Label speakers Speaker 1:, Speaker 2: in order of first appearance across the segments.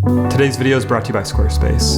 Speaker 1: Today's video is brought to you by Squarespace.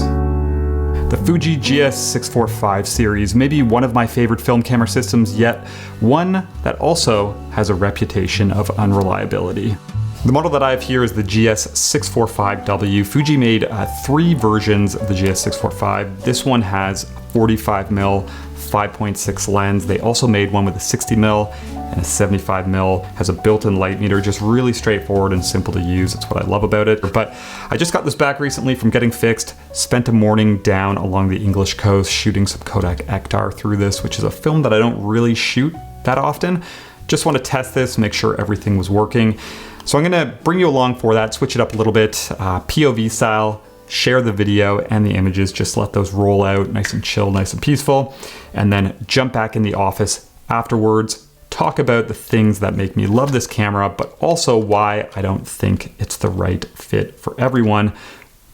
Speaker 1: The Fuji GS645 series may be one of my favorite film camera systems, yet one that also has a reputation of unreliability. The model that I have here is the GS645W. Fuji made 3 versions of the GS645. This one has 45mm 5.6 lens. They also made one with a 60mm and a 75mm, has a built-in light meter, just really straightforward and simple to use. That's what I love about it. But I just got this back recently from getting fixed, spent a morning down along the English coast shooting some Kodak Ektar through this, which is a film that I don't really shoot that often. Just want to test this, make sure everything was working. So I'm gonna bring you along for that, switch it up a little bit, POV style, share the video and the images, just let those roll out nice and chill, nice and peaceful, and then jump back in the office afterwards, talk about the things that make me love this camera, but also why I don't think it's the right fit for everyone.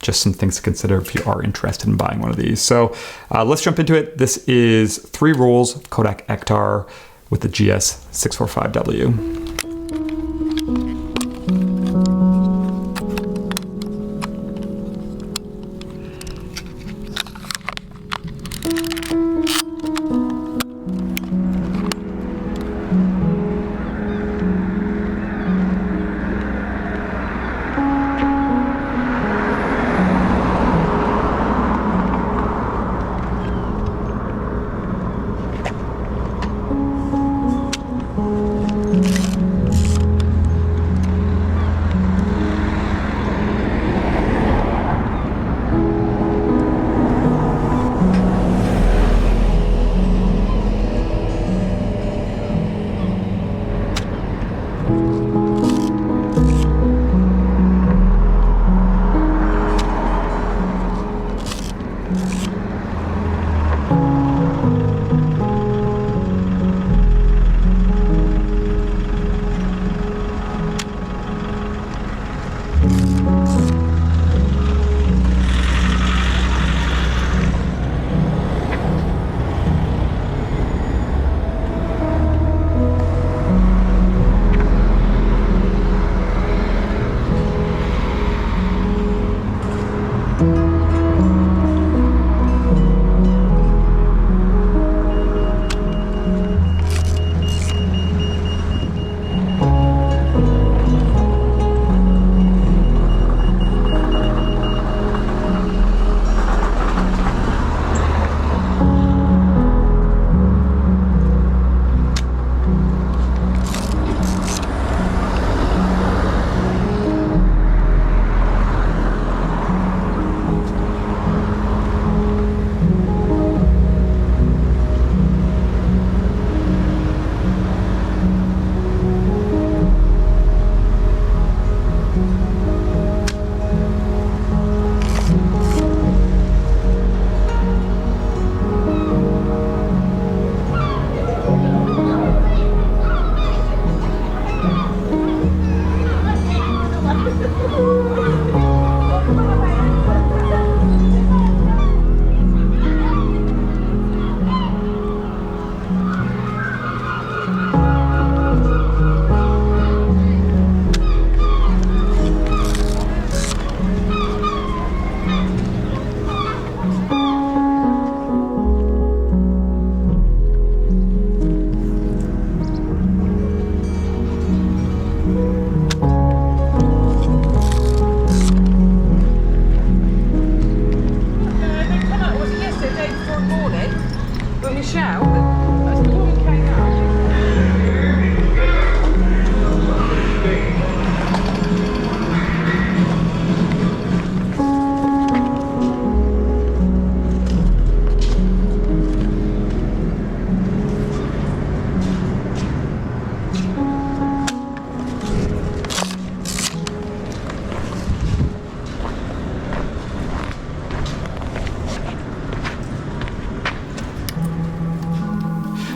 Speaker 1: Just some things to consider if you are interested in buying one of these. So let's jump into it. This is 3 rolls of Kodak Ektar with the GS645W.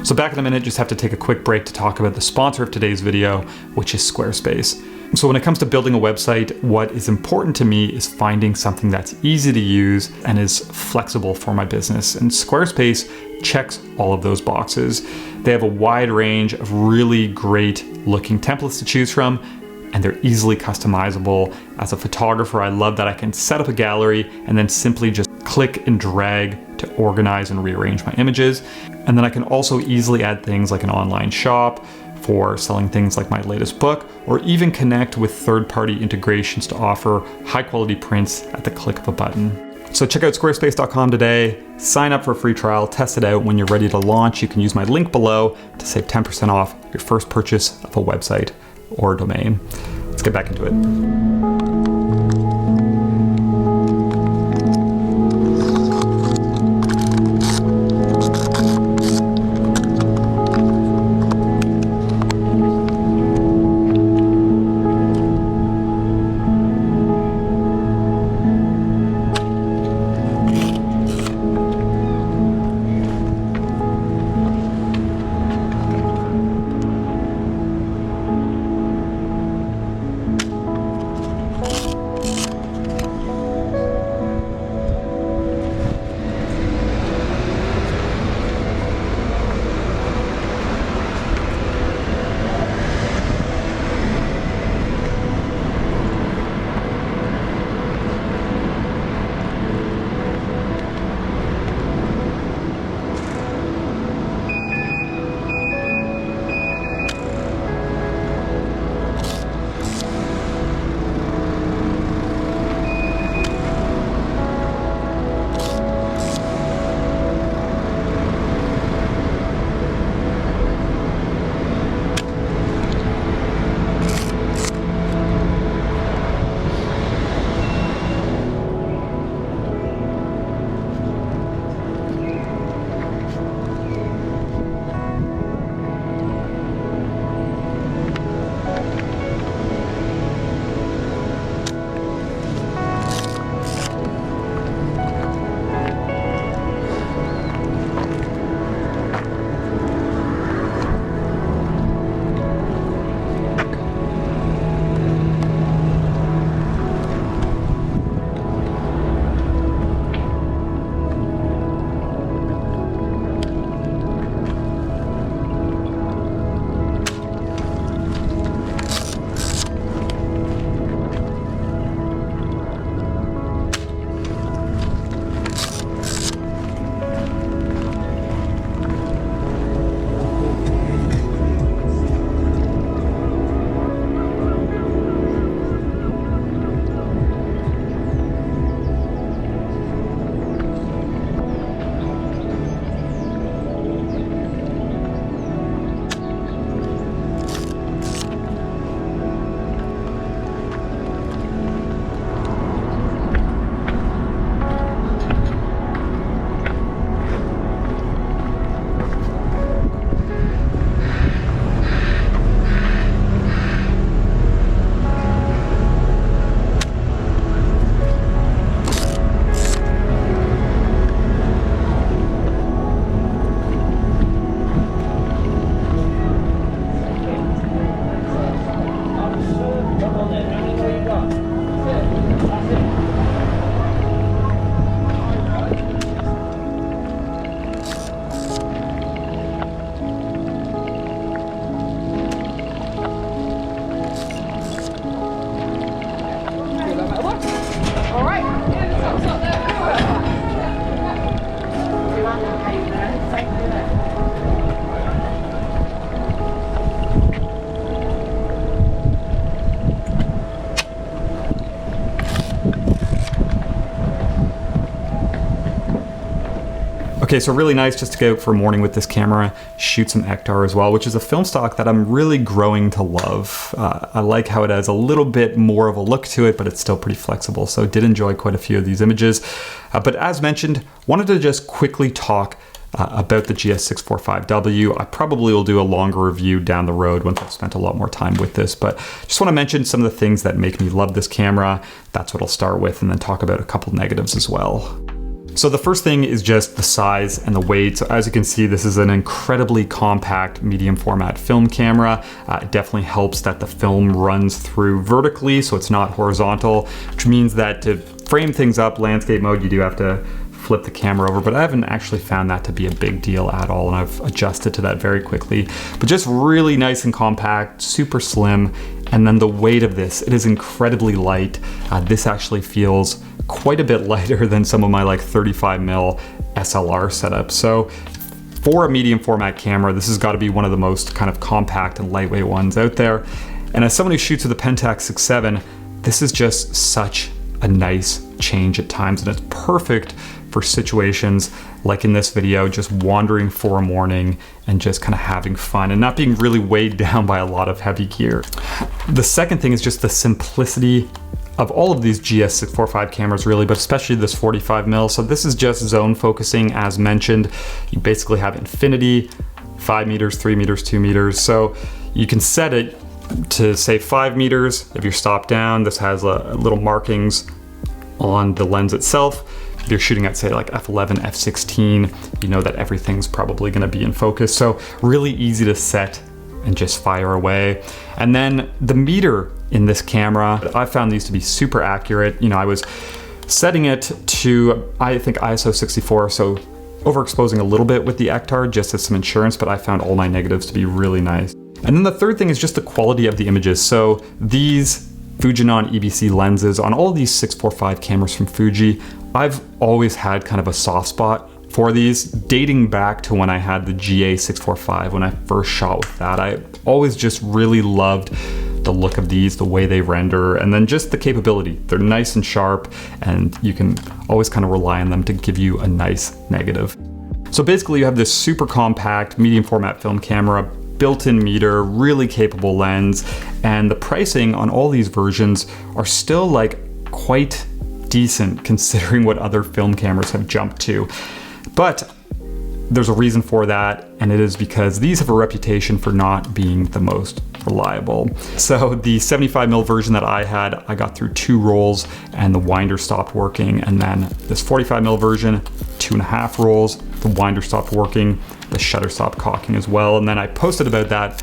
Speaker 1: So back in a minute, just have to take a quick break to talk about the sponsor of today's video, which is Squarespace. So when it comes to building a website, what is important to me is finding something that's easy to use and is flexible for my business. And Squarespace checks all of those boxes. They have a wide range of really great looking templates to choose from, and they're easily customizable. As a photographer, I love that I can set up a gallery and then simply just click and drag to organize and rearrange my images. And then I can also easily add things like an online shop for selling things like my latest book, or even connect with third-party integrations to offer high-quality prints at the click of a button. So check out squarespace.com today, sign up for a free trial, test it out. When you're ready to launch, you can use my link below to save 10% off your first purchase of a website or domain. Let's get back into it. Okay, so really nice just to go out for a morning with this camera, shoot some Ektar as well, which is a film stock that I'm really growing to love. I like how it has a little bit more of a look to it, but it's still pretty flexible. So did enjoy quite a few of these images. But as mentioned, wanted to just quickly talk about the GS645W. I probably will do a longer review down the road once I've spent a lot more time with this, but just want to mention some of the things that make me love this camera. That's what I'll start with, and then talk about a couple negatives as well. So the first thing is just the size and the weight. So as you can see, this is an incredibly compact medium format film camera. It definitely helps that the film runs through vertically, so it's not horizontal, which means that to frame things up, landscape mode, you do have to flip the camera over, but I haven't actually found that to be a big deal at all, and I've adjusted to that very quickly. But just really nice and compact, super slim, and then the weight of this, it is incredibly light. This actually feels quite a bit lighter than some of my like 35mm SLR setups. So for a medium format camera, this has got to be one of the most kind of compact and lightweight ones out there. And as someone who shoots with a Pentax 6.7, this is just such a nice change at times, and it's perfect for situations like in this video, just wandering for a morning and just kind of having fun and not being really weighed down by a lot of heavy gear. The second thing is just the simplicity of all of these GS645 cameras really, but especially this 45mm. So this is just zone focusing as mentioned. You basically have infinity, 5 meters, 3 meters, 2 meters. So you can set it to say 5 meters. If you're stopped down, this has little markings on the lens itself. If you're shooting at say like f11, f16, you know that everything's probably gonna be in focus. So really easy to set and just fire away. And then the meter in this camera, I found these to be super accurate. You know, I was setting it to, I think ISO 64, so overexposing a little bit with the Ektar just as some insurance, but I found all my negatives to be really nice. And then the third thing is just the quality of the images. So these Fujinon EBC lenses on all of these 645 cameras from Fuji, I've always had kind of a soft spot for these, dating back to when I had the GA645, when I first shot with that. I always just really loved the look of these, the way they render, and then just the capability. They're nice and sharp, and you can always kind of rely on them to give you a nice negative. So basically you have this super compact medium format film camera, built-in meter, really capable lens, and the pricing on all these versions are still like quite decent considering what other film cameras have jumped to. But there's a reason for that, and it is because these have a reputation for not being the most reliable. So the 75mm version that I had, I got through 2 rolls and the winder stopped working. And then this 45mm version, 2.5 rolls, the winder stopped working, the shutter stopped cocking as well. And then I posted about that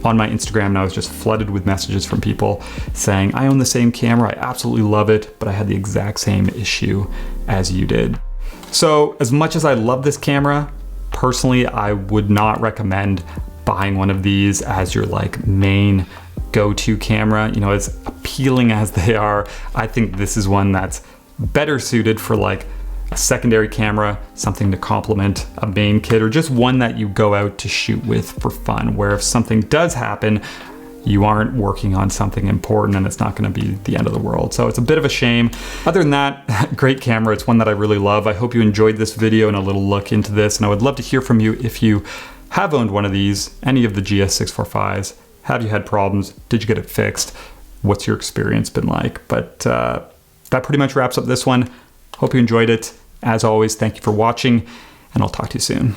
Speaker 1: on my Instagram, and I was just flooded with messages from people saying, I own the same camera, I absolutely love it, but I had the exact same issue as you did. So as much as I love this camera, personally, I would not recommend buying one of these as your like main go-to camera. You know, as appealing as they are, I think this is one that's better suited for like a secondary camera, something to complement a main kit, or just one that you go out to shoot with for fun, where if something does happen, you aren't working on something important and it's not going to be the end of the world. So it's a bit of a shame. Other than that, great camera. It's one that I really love. I hope you enjoyed this video and a little look into this, and I would love to hear from you if you have owned one of these, any of the GS645s. Have you had problems? Did you get it fixed? What's your experience been like? But that pretty much wraps up this one. Hope you enjoyed it. As always, thank you for watching, and I'll talk to you soon.